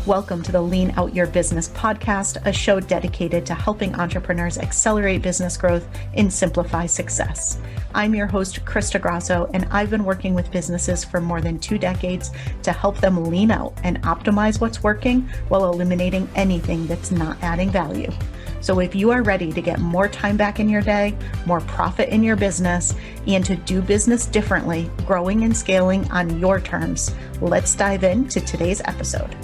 Welcome to the Lean Out Your Business podcast, a show dedicated to helping entrepreneurs accelerate business growth and simplify success. I'm your host, Crista Grasso, and I've been working with businesses for more than 2 decades to help them lean out and optimize what's working while eliminating anything that's not adding value. So if you are ready to get more time back in your day, more profit in your business, and to do business differently, growing and scaling on your terms, let's dive into today's episode.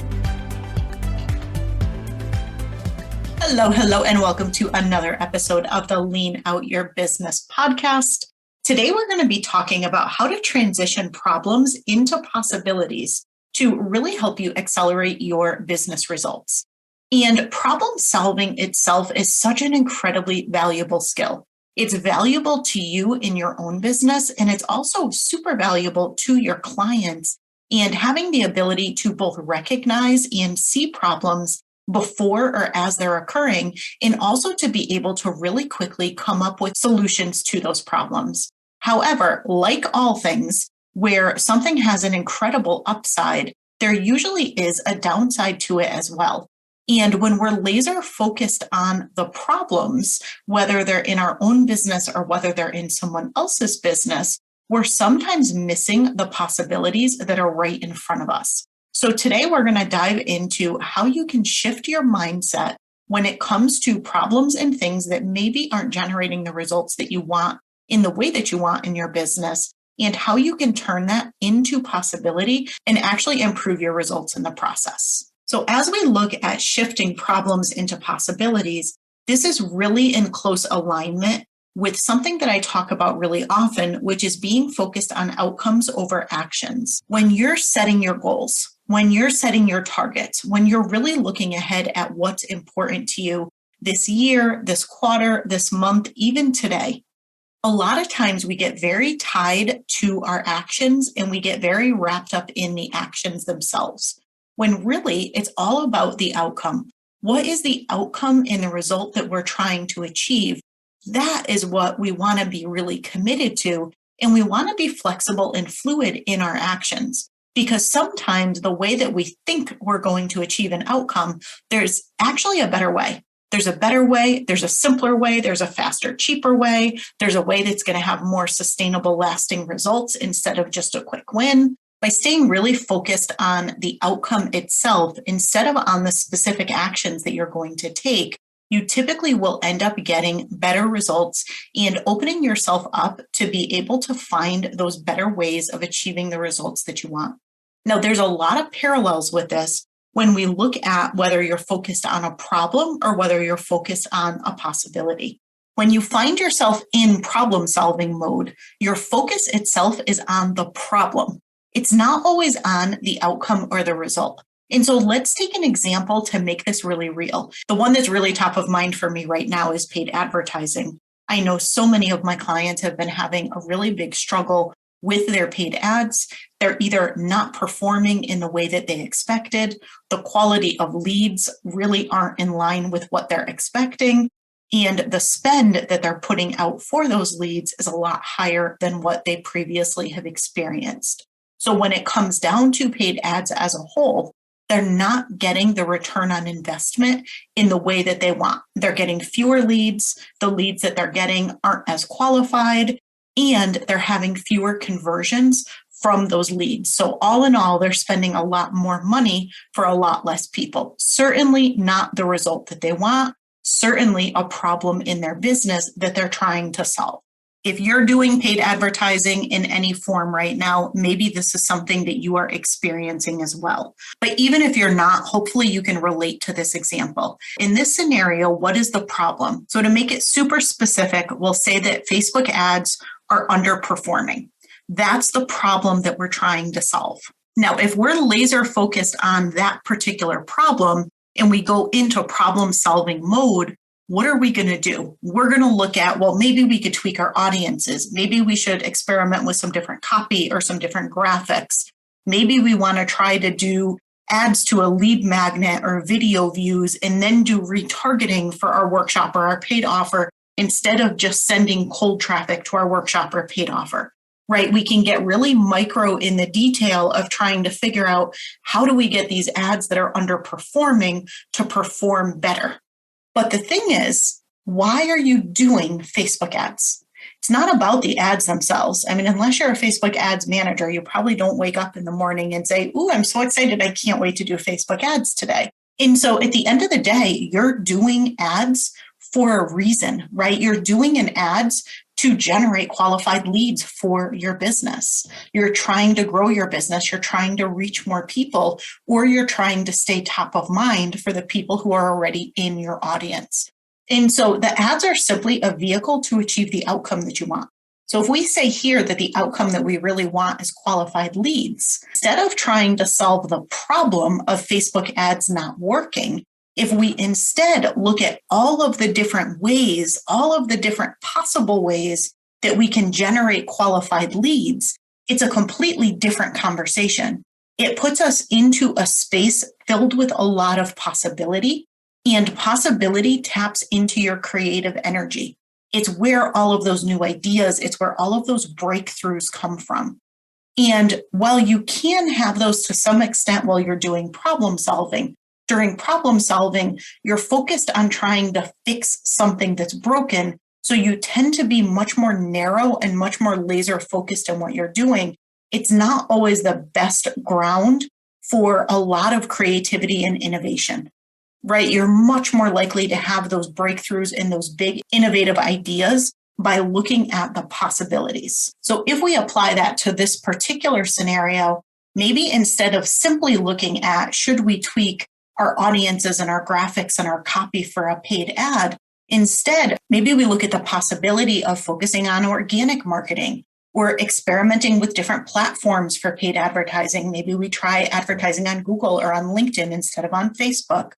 Hello, and welcome to another episode of the Lean Out Your Business podcast. Today, we're going to be talking about how to transition problems into possibilities to really help you accelerate your business results. And problem solving itself is such an incredibly valuable skill. It's valuable to you in your own business, and it's also super valuable to your clients. And having the ability to both recognize and see problems before or as they're occurring, and also to be able to really quickly come up with solutions to those problems. However, like all things, where something has an incredible upside, there usually is a downside to it as well. And when we're laser focused on the problems, whether they're in our own business or whether they're in someone else's business, we're sometimes missing the possibilities that are right in front of us. So today we're going to dive into how you can shift your mindset when it comes to problems and things that maybe aren't generating the results that you want in the way that you want in your business, and how you can turn that into possibility and actually improve your results in the process. So as we look at shifting problems into possibilities, this is really in close alignment with something that I talk about really often, which is being focused on outcomes over actions. When you're setting your goals, when you're setting your targets, when you're really looking ahead at what's important to you this year, this quarter, this month, even today, a lot of times we get very tied to our actions and we get very wrapped up in the actions themselves, when really it's all about the outcome. What is the outcome and the result that we're trying to achieve? That is what we want to be really committed to, and we want to be flexible and fluid in our actions. Because sometimes the way that we think we're going to achieve an outcome, there's actually a better way. There's a better way, there's a simpler way, there's a faster, cheaper way, there's a way that's going to have more sustainable, lasting results instead of just a quick win. By staying really focused on the outcome itself instead of on the specific actions that you're going to take, you typically will end up getting better results and opening yourself up to be able to find those better ways of achieving the results that you want. Now, there's a lot of parallels with this when we look at whether you're focused on a problem or whether you're focused on a possibility. When you find yourself in problem-solving mode, your focus itself is on the problem. It's not always on the outcome or the result. And so let's take an example to make this really real. The one that's really top of mind for me right now is paid advertising. I know so many of my clients have been having a really big struggle with their paid ads. They're either not performing in the way that they expected, the quality of leads really aren't in line with what they're expecting, and the spend that they're putting out for those leads is a lot higher than what they previously have experienced. So when it comes down to paid ads as a whole, they're not getting the return on investment in the way that they want. They're getting fewer leads. The leads that they're getting aren't as qualified, and they're having fewer conversions from those leads. So all in all, they're spending a lot more money for a lot less people. Certainly not the result that they want. Certainly a problem in their business that they're trying to solve. If you're doing paid advertising in any form right now, maybe this is something that you are experiencing as well. But even if you're not, hopefully you can relate to this example. In this scenario, what is the problem? So to make it super specific, we'll say that Facebook ads are underperforming. That's the problem that we're trying to solve. Now, if we're laser focused on that particular problem and we go into problem solving mode, what are we going to do? We're going to look at, well, maybe we could tweak our audiences. Maybe we should experiment with some different copy or some different graphics. Maybe we want to try to do ads to a lead magnet or video views and then do retargeting for our workshop or our paid offer instead of just sending cold traffic to our workshop or paid offer. right? We can get really micro in the detail of trying to figure out how do we get these ads that are underperforming to perform better. But the thing is, why are you doing Facebook ads? It's not about the ads themselves. I mean, unless you're a Facebook ads manager, you probably don't wake up in the morning and say, "Ooh, I'm so excited. I can't wait to do Facebook ads today." And so at the end of the day, you're doing ads for a reason, right? You're doing an ads to generate qualified leads for your business. You're trying to grow your business. You're trying to reach more people, or you're trying to stay top of mind for the people who are already in your audience. And so the ads are simply a vehicle to achieve the outcome that you want. So if we say here that the outcome that we really want is qualified leads, instead of trying to solve the problem of Facebook ads not working, if we instead look at all of the different ways, all of the different possible ways that we can generate qualified leads, it's a completely different conversation. It puts us into a space filled with a lot of possibility. And possibility taps into your creative energy. It's where all of those new ideas, it's where all of those breakthroughs come from. And while you can have those to some extent while you're doing problem solving, during problem solving, you're focused on trying to fix something that's broken. So you tend to be much more narrow and much more laser focused on what you're doing. It's not always the best ground for a lot of creativity and innovation. Right? You're much more likely to have those breakthroughs and those big innovative ideas by looking at the possibilities. So if we apply that to this particular scenario, maybe instead of simply looking at should we tweak our audiences and our graphics and our copy for a paid ad, instead, maybe we look at the possibility of focusing on organic marketing or experimenting with different platforms for paid advertising. Maybe we try advertising on Google or on LinkedIn instead of on Facebook.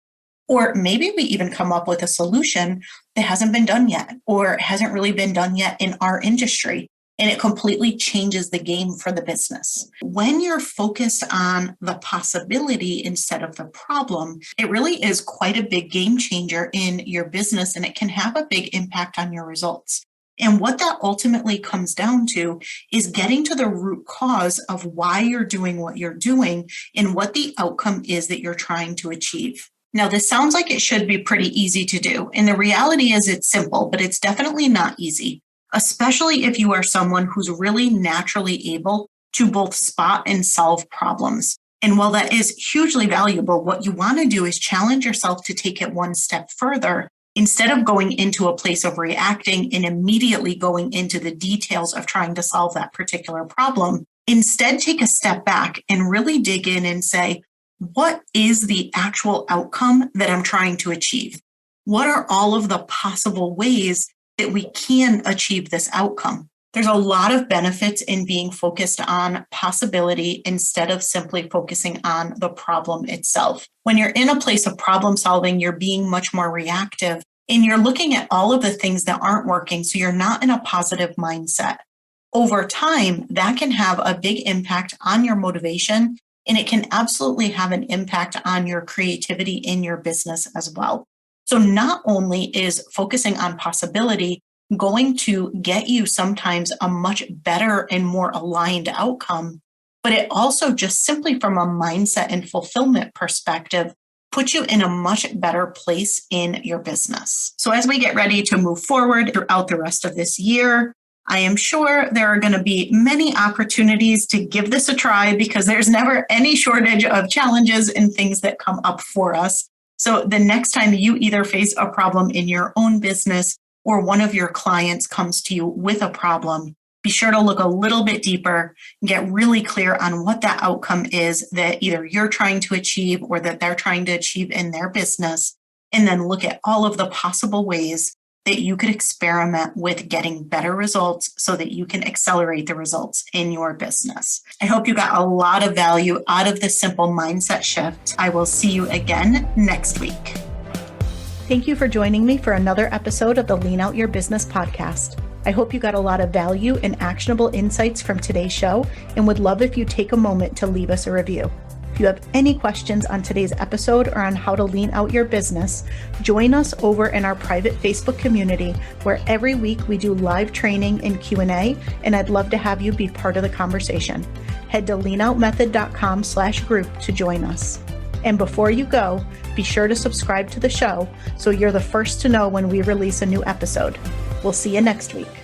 Or maybe we even come up with a solution that hasn't been done yet or hasn't really been done yet in our industry. And it completely changes the game for the business. When you're focused on the possibility instead of the problem, it really is quite a big game changer in your business, and it can have a big impact on your results. And what that ultimately comes down to is getting to the root cause of why you're doing what you're doing and what the outcome is that you're trying to achieve. Now, this sounds like it should be pretty easy to do. And the reality is it's simple, but it's definitely not easy, especially if you are someone who's really naturally able to both spot and solve problems. And while that is hugely valuable, what you want to do is challenge yourself to take it one step further. Instead of going into a place of reacting and immediately going into the details of trying to solve that particular problem, instead take a step back and really dig in and say, what is the actual outcome that I'm trying to achieve? What are all of the possible ways that we can achieve this outcome? There's a lot of benefits in being focused on possibility instead of simply focusing on the problem itself. When you're in a place of problem solving, you're being much more reactive and you're looking at all of the things that aren't working. So you're not in a positive mindset. Over time, that can have a big impact on your motivation, and it can absolutely have an impact on your creativity in your business as well. So not only is focusing on possibility going to get you sometimes a much better and more aligned outcome, but it also just simply from a mindset and fulfillment perspective, puts you in a much better place in your business. So as we get ready to move forward throughout the rest of this year, I am sure there are going to be many opportunities to give this a try because there's never any shortage of challenges and things that come up for us. So the next time you either face a problem in your own business or one of your clients comes to you with a problem, be sure to look a little bit deeper and get really clear on what that outcome is that either you're trying to achieve or that they're trying to achieve in their business. And then look at all of the possible ways that you could experiment with getting better results so that you can accelerate the results in your business. I hope you got a lot of value out of this simple mindset shift. I will see you again next week. Thank you for joining me for another episode of the Lean Out Your Business podcast. I hope you got a lot of value and actionable insights from today's show and would love if you take a moment to leave us a review. If you have any questions on today's episode or on how to lean out your business, join us over in our private Facebook community, where every week we do live training and Q&A, and I'd love to have you be part of the conversation. Head to leanoutmethod.com/group to join us. And before you go, be sure to subscribe to the show so you're the first to know when we release a new episode. We'll see you next week.